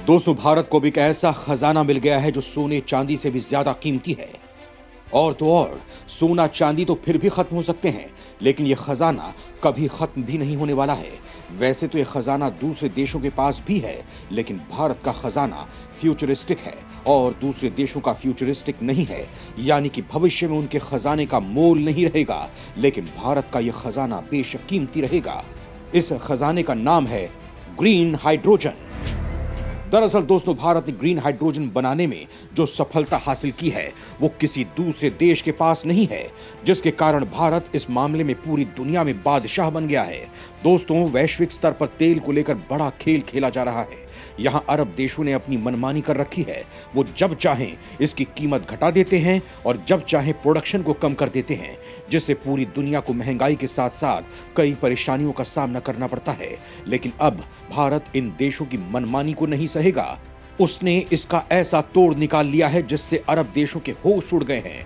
दोस्तों, भारत को भी एक ऐसा खजाना मिल गया है जो सोने चांदी से भी ज्यादा कीमती है। और तो और, सोना चांदी तो फिर भी खत्म हो सकते हैं, लेकिन यह खजाना कभी खत्म भी नहीं होने वाला है। वैसे तो यह खजाना दूसरे देशों के पास भी है, लेकिन भारत का खजाना फ्यूचरिस्टिक है और दूसरे देशों का फ्यूचरिस्टिक नहीं है। यानी कि भविष्य में उनके खजाने का मोल नहीं रहेगा, लेकिन भारत का यह खजाना बेशक कीमती रहेगा। इस खजाने का नाम है ग्रीन हाइड्रोजन। दरअसल दोस्तों, भारत ने ग्रीन हाइड्रोजन बनाने में जो सफलता हासिल की है वो किसी दूसरे देश के पास नहीं है, जिसके कारण भारत इस मामले में पूरी दुनिया में बादशाह बन गया है। दोस्तों, वैश्विक स्तर पर तेल को लेकर बड़ा खेल खेला जा रहा है। यहां अरब देशों ने अपनी मनमानी कर रखी है। वो जब चाहें इसकी कीमत घटा देते हैं और जब चाहें प्रोडक्शन को कम कर देते हैं, जिससे पूरी दुनिया को महंगाई के साथ साथ कई परेशानियों का सामना करना पड़ता है। लेकिन अब भारत इन देशों की मनमानी को नहीं सहेगा। उसने इसका ऐसा तोड़ निकाल लिया है जिससे अरब देशों के होश उड़ गए हैं।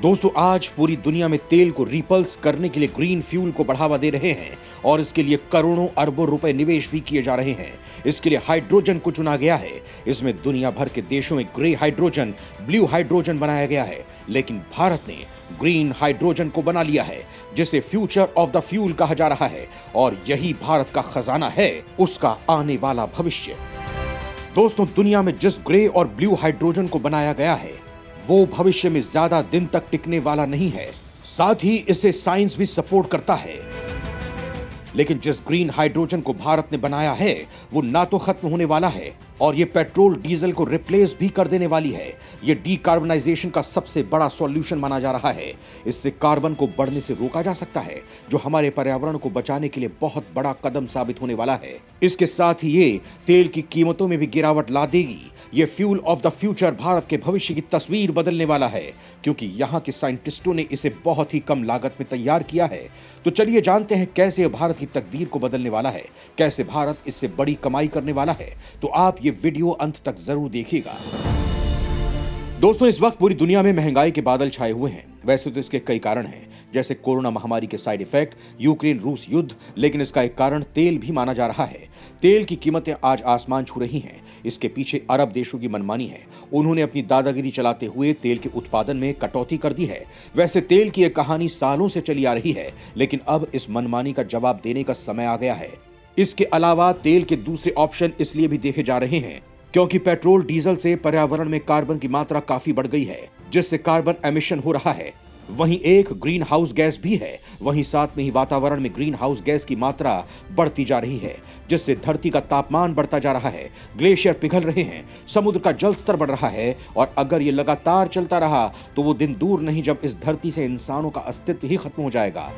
दोस्तों, आज पूरी दुनिया में तेल को रिपल्स करने के लिए ग्रीन फ्यूल को बढ़ावा दे रहे हैं और इसके लिए करोड़ों अरबों रुपए निवेश भी किए जा रहे हैं। इसके लिए हाइड्रोजन को चुना गया है। इसमें दुनिया भर के देशों में ग्रे हाइड्रोजन, ब्लू हाइड्रोजन बनाया गया है, लेकिन भारत ने ग्रीन हाइड्रोजन को बना लिया है, जिसे फ्यूचर ऑफ द फ्यूल कहा जा रहा है। और यही भारत का खजाना है, उसका आने वाला भविष्य। दोस्तों, दुनिया में जिस ग्रे और ब्लू हाइड्रोजन को बनाया गया है वो भविष्य में ज्यादा दिन तक टिकने वाला नहीं है। साथ ही इसे साइंस भी सपोर्ट करता है। लेकिन जिस ग्रीन हाइड्रोजन को भारत ने बनाया है वो ना तो खत्म होने वाला है और ये पेट्रोल डीजल को रिप्लेस भी कर देने वाली है। ये डीकार्बनाइजेशन का सबसे बड़ा सॉल्यूशन माना जा रहा है। इससे कार्बन को बढ़ने से रोका जा सकता है, जो हमारे पर्यावरण को बचाने के लिए बहुत बड़ा कदम साबित होने वाला है। इसके साथ ही ये तेल की कीमतों में भी गिरावट ला देगी। ये fuel of the future Bharat के भविष्य की तस्वीर बदलने वाला है, क्योंकि यहाँ के साइंटिस्टों ने इसे बहुत ही कम लागत में तैयार किया है। तो चलिए जानते हैं कैसे यह भारत की तकदीर को बदलने वाला है, कैसे भारत इससे बड़ी कमाई करने वाला है। तो आप ये वीडियो अंत तक जरूर देखिएगा। दोस्तों, इस वक्त पूरी दुनिया में महंगाई के बादल छाए हुए हैं। वैसे तो इसके कई कारण हैं, जैसे कोरोना महामारी के साइड इफेक्ट, यूक्रेन रूस युद्ध, लेकिन इसका एक कारण तेल भी माना जा रहा है। तेल की कीमतें आज आसमान छू रही हैं। इसके पीछे अरब देशों की मनमानी है। उन्होंने अपनी दादागिरी चलाते हुए तेल के उत्पादन में कटौती कर दी है। वैसे तेल की यह कहानी सालों से चली आ रही है, लेकिन अब इस मनमानी का जवाब देने का समय आ गया है। इसके अलावा तेल के दूसरे ऑप्शन इसलिए भी देखे जा रहे हैं क्योंकि पेट्रोल डीजल से पर्यावरण में कार्बन की मात्रा काफी बढ़ गई है, जिससे कार्बन एमिशन हो रहा है। वहीं एक ग्रीन हाउस गैस भी है। वहीं साथ में ही वातावरण में ग्रीन हाउस गैस की मात्रा बढ़ती जा रही है, जिससे धरती का तापमान बढ़ता जा रहा है, ग्लेशियर पिघल रहे हैं, समुद्र का जल स्तर बढ़ रहा है। और अगर ये लगातार चलता रहा तो वो दिन दूर नहीं जब इस धरती से इंसानों का अस्तित्व ही खत्म हो जाएगा।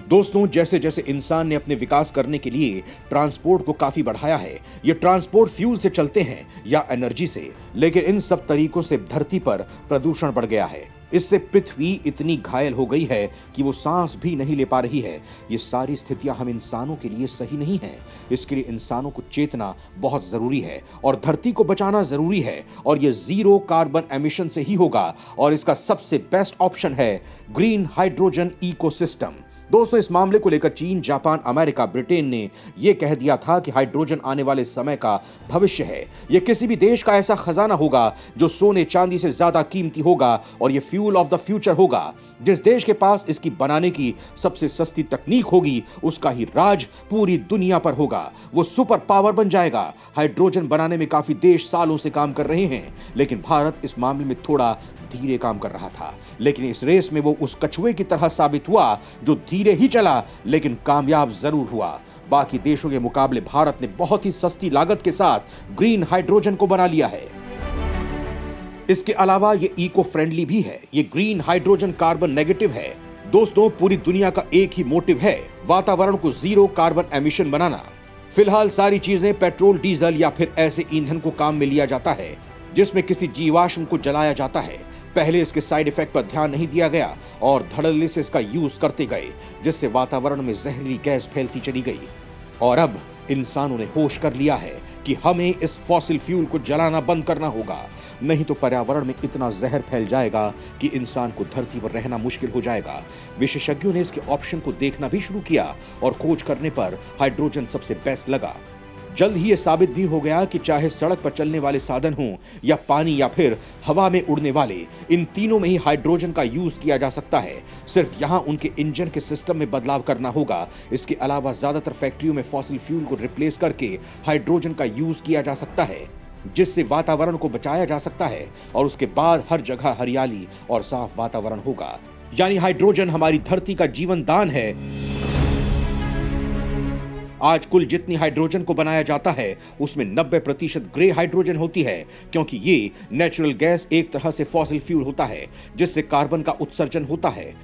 दोस्तों, जैसे जैसे इंसान ने अपने विकास करने के लिए ट्रांसपोर्ट को काफी बढ़ाया है, ये ट्रांसपोर्ट फ्यूल से चलते हैं या एनर्जी से, लेकिन इन सब तरीकों से धरती पर प्रदूषण बढ़ गया है। इससे पृथ्वी इतनी घायल हो गई है कि वो सांस भी नहीं ले पा रही है। ये सारी स्थितियां हम इंसानों के लिए सही नहीं है। इसके लिए इंसानों को चेतना बहुत जरूरी है और धरती को बचाना जरूरी है, और ये जीरो कार्बन एमिशन से ही होगा। और इसका सबसे बेस्ट ऑप्शन है ग्रीन हाइड्रोजन इकोसिस्टम। दोस्तों, इस मामले को लेकर चीन, जापान, अमेरिका, ब्रिटेन ने यह कह दिया था कि हाइड्रोजन आने वाले समय का भविष्य है। यह किसी भी देश का ऐसा खजाना होगा जो सोने चांदी से ज्यादा कीमती होगा, और यह फ्यूल ऑफ द फ्यूचर होगा। जिस देश के पास इसकी बनाने की सबसे सस्ती तकनीक होगी, उसका ही राज पूरी दुनिया पर होगा। वो सुपर पावर बन जाएगा। हाइड्रोजन बनाने में काफी देश सालों से काम कर रहे हैं, लेकिन भारत इस मामले में थोड़ा धीरे काम कर रहा था। लेकिन इस रेस में वो उस कछुए की तरह साबित हुआ जो धीरे ही चला लेकिन कामयाब जरूर हुआ। बाकी देशों के मुकाबले भारत ने बहुत ही सस्ती लागत के साथ ग्रीन हाइड्रोजन को बना लिया है। इसके अलावा ये इको फ्रेंडली भी है। ये ग्रीन हाइड्रोजन कार्बन नेगेटिव है। दोस्तों, पूरी दुनिया का एक ही मोटिव है, वातावरण को जीरो कार्बन एमिशन बनाना। फिलहाल सारी चीजें पेट्रोल, डीजल या फिर ऐसे ईंधन को काम में लिया जाता है जिसमें किसी जीवाश्म को जलाया जाता है। पहले इसके साइड इफेक्ट पर ध्यान नहीं दिया गया और धड़ल्ले से इसका यूज करते गए, जिससे वातावरण में जहरीली गैस फैलती चली गई। और अब इंसानों ने होश कर लिया है कि हमें इस फॉसिल फ्यूल को जलाना बंद करना होगा, नहीं तो पर्यावरण में इतना जहर फैल जाएगा कि इंसान को धरती पर रहना मुश्किल हो जाएगा। विशेषज्ञों ने इसके ऑप्शन को देखना भी शुरू किया और खोज करने पर हाइड्रोजन सबसे बेस्ट लगा। जल्द ही ये साबित भी हो गया कि चाहे सड़क पर चलने वाले साधन हों या पानी या फिर हवा में उड़ने वाले, इन तीनों में ही हाइड्रोजन का यूज किया जा सकता है। सिर्फ यहां उनके इंजन के सिस्टम में बदलाव करना होगा। इसके अलावा ज्यादातर फैक्ट्रियों में फॉसिल फ्यूल को रिप्लेस करके हाइड्रोजन का यूज किया जा सकता है, जिससे वातावरण को बचाया जा सकता है और उसके बाद हर जगह हरियाली और साफ वातावरण होगा। यानी हाइड्रोजन हमारी धरती का जीवन दान है। आज कुल जितनी हाइड्रोजन को बनाया जाता है उसमें 90% ग्रे हाइड्रोजन होती है, क्योंकि ये नेचुरल गैस एक तरह से फॉसिल फ्यूल होता है जिससे कार्बन का उत्सर्जन होता है।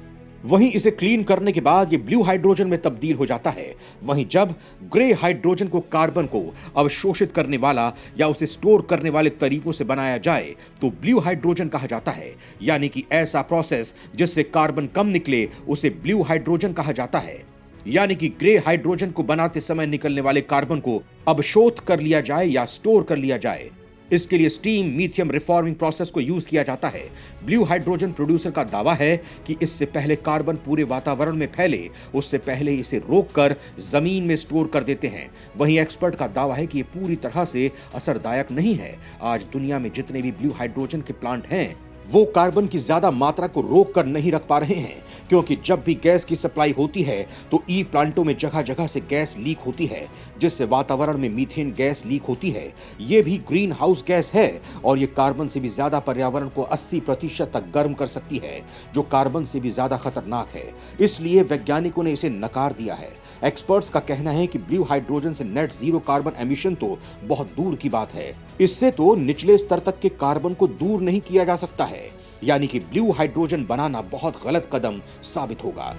वहीं इसे क्लीन करने के बाद ये ब्लू हाइड्रोजन में तब्दील हो जाता है। वहीं जब ग्रे हाइड्रोजन को कार्बन को अवशोषित करने वाला या उसे स्टोर करने वाले तरीकों से बनाया जाए तो ब्लू हाइड्रोजन कहा जाता है। यानी कि ऐसा प्रोसेस जिससे कार्बन कम निकले उसे ब्लू हाइड्रोजन कहा जाता है। यानी कि ग्रे हाइड्रोजन को बनाते समय निकलने वाले कार्बन को अवशोष कर लिया जाए या स्टोर कर लिया जाए। इसके लिए स्टीम मीथियम रिफॉर्मिंग प्रोसेस को यूज किया जाता है। ब्लू हाइड्रोजन प्रोड्यूसर का दावा है कि इससे पहले कार्बन पूरे वातावरण में फैले उससे पहले इसे रोककर जमीन में स्टोर कर देते हैं। वहीं एक्सपर्ट का दावा है कि ये पूरी तरह से असरदायक नहीं है। आज दुनिया में जितने भी ब्लू हाइड्रोजन के प्लांट हैं वो कार्बन की ज्यादा मात्रा को रोक कर नहीं रख पा रहे हैं, क्योंकि जब भी गैस की सप्लाई होती है तो ई प्लांटों में जगह जगह से गैस लीक होती है, जिससे वातावरण में मीथेन गैस लीक होती है। ये भी ग्रीन हाउस गैस है और ये कार्बन से भी ज्यादा पर्यावरण को 80% तक गर्म कर सकती है, जो कार्बन से भी ज्यादा खतरनाक है। इसलिए वैज्ञानिकों ने इसे नकार दिया है। एक्सपर्ट्स का कहना है कि ब्लू हाइड्रोजन से नेट जीरो कार्बन एमिशन तो बहुत दूर की बात है, इससे तो निचले स्तर तक के कार्बन को दूर नहीं किया जा सकता है। यानी कि ब्लू हाइड्रोजन बनाना बहुत गलत कदम साबित होगा।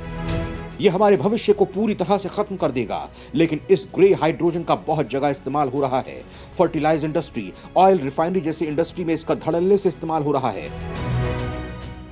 यह हमारे भविष्य को पूरी तरह से खत्म कर देगा। लेकिन इस ग्रे हाइड्रोजन का बहुत जगह इस्तेमाल हो रहा है। फर्टिलाइजर इंडस्ट्री, ऑयल रिफाइनरी जैसी इंडस्ट्री में इसका धड़ल्ले से इस्तेमाल हो रहा है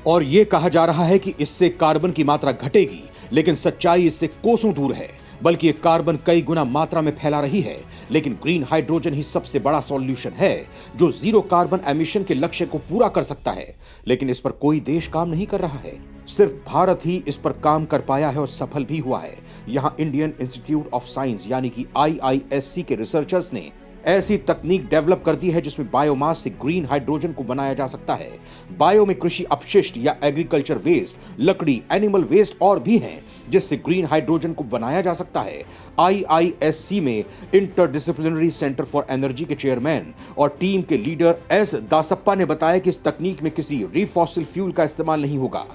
और यह कहा जा रहा है कि इससे कार्बन की मात्रा घटेगी, लेकिन सच्चाई इससे कोसों दूर है। बल्कि ये कार्बन कई गुना मात्रा में फैला रही है। लेकिन ग्रीन हाइड्रोजन ही सबसे बड़ा सॉल्यूशन है जो जीरो कार्बन एमिशन के लक्ष्य को पूरा कर सकता है। लेकिन इस पर कोई देश काम नहीं कर रहा है। सिर्फ भारत ही इस पर काम कर पाया है और सफल भी हुआ है। यहाँ इंडियन इंस्टीट्यूट ऑफ साइंस यानी कि IISc के रिसर्चर्स ने ऐसी तकनीक डेवलप कर दी है जिसमें बायोमास से ग्रीन हाइड्रोजन को बनाया जा सकता है। बायो में कृषि अपशिष्ट या एग्रीकल्चर वेस्ट, लकड़ी, एनिमल वेस्ट और भी हैं जिससे ग्रीन हाइड्रोजन को बनाया जा सकता है। IISc में इंटरडिसिप्लिनरी सेंटर फॉर एनर्जी के चेयरमैन और टीम के लीडर S दासप्पा ने बताया कि इस तकनीक में किसी रीफॉसिल फ्यूल का इस्तेमाल नहीं होगा।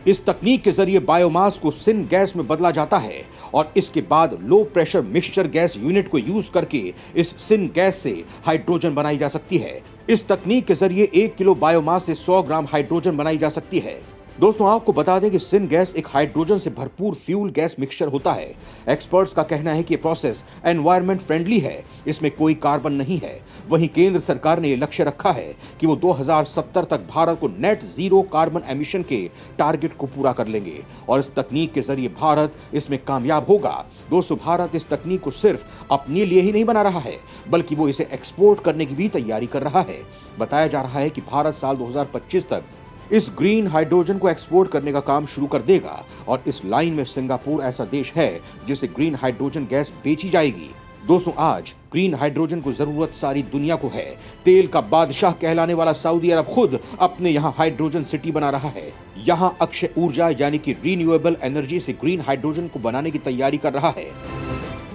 इस तकनीक के जरिए बायोमास को सिन गैस में बदला जाता है और इसके बाद low pressure mixture gas unit को यूज करके इस सिन गैस से हाइड्रोजन बनाई जा सकती है। इस तकनीक के जरिए 1 किलो बायोमास से 100 ग्राम हाइड्रोजन बनाई जा सकती है। दोस्तों, आपको बता दें कि सिन गैस एक हाइड्रोजन से भरपूर फ्यूल गैस मिक्सचर होता है। एक्सपर्ट्स का कहना है कि ये प्रोसेस एनवायरनमेंट फ्रेंडली है, इसमें कोई कार्बन नहीं है। वहीं केंद्र सरकार ने ये लक्ष्य रखा है कि वो 2070 तक भारत को नेट जीरो कार्बन एमिशन के टारगेट को पूरा कर लेंगे और इस तकनीक के जरिए भारत इसमें कामयाब होगा। दोस्तों, भारत इस तकनीक को सिर्फ अपने लिए ही नहीं बना रहा है, बल्कि वो इसे एक्सपोर्ट करने की भी तैयारी कर रहा है। बताया जा रहा है कि भारत साल 2025 तक इस ग्रीन हाइड्रोजन को एक्सपोर्ट करने का काम शुरू कर देगा और इस लाइन में सिंगापुर ऐसा देश है जिसे ग्रीन हाइड्रोजन गैस बेची जाएगी। दोस्तों, आज ग्रीन हाइड्रोजन को जरूरत सारी दुनिया को है। तेल का बादशाह कहलाने वाला सऊदी अरब खुद अपने यहाँ हाइड्रोजन सिटी बना रहा है। यहाँ अक्षय ऊर्जा यानी कि रिन्यूएबल एनर्जी से ग्रीन हाइड्रोजन को बनाने की तैयारी कर रहा है।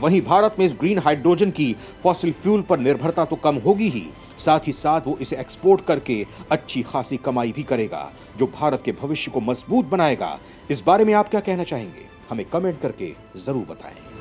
वहीं भारत में इस ग्रीन हाइड्रोजन की फॉसिल फ्यूल पर निर्भरता तो कम होगी ही, साथ ही साथ वो इसे एक्सपोर्ट करके अच्छी खासी कमाई भी करेगा, जो भारत के भविष्य को मजबूत बनाएगा। इस बारे में आप क्या कहना चाहेंगे? हमें कमेंट करके जरूर बताएं।